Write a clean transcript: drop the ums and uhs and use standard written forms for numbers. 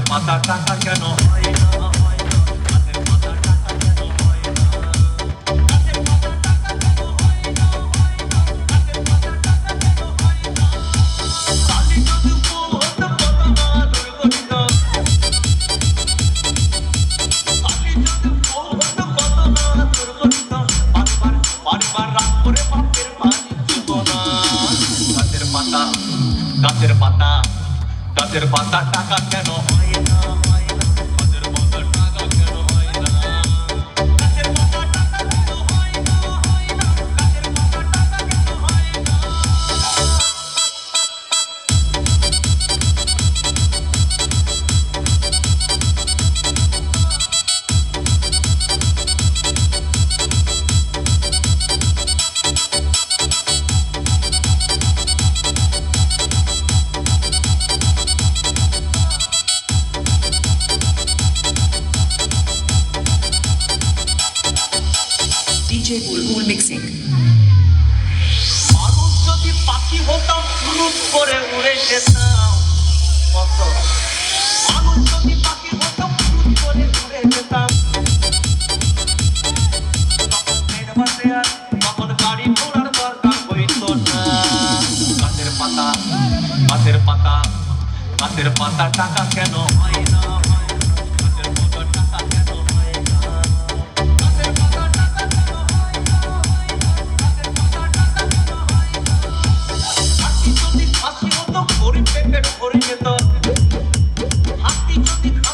পাতা টাকা কেন হয় না হয় না গাছের পাতা টাকা কেন হয় না গাছের পাতা টাকা কেন হয় না হয় না গাছের পাতা টাকা কেন হয় না কালি যদি ফুল হতে পাতা না দুর্গন্ধ কালি যদি ফুল হতে পাতা না দুর্গন্ধ বারবার বারবার রাগ করে বাপের বাড়ি যাব না গাছের পাতা গাছের পাতা গাছের পাতা টাকা কেন হয় না হয় না গাছের পাতা টাকা কেন হয় না গাছের পাতা টাকা কেন হয় না হয় না গাছের পাতা টাকা কেন হয় না DJ Bulbul Mixing. মানুষ যদি পাখি হতাম ফুরুত করে উড়ে যেতাম কত মানুষ যদি পাখি হতাম ফুরুত করে উড়ে যেতাম তখন ট্রেন বাসে আর তখন গাড়ি ঘোড়ার দরকার হইতো না গাছের পাতা গাছের পাতা গাছের পাতা টাকা কেন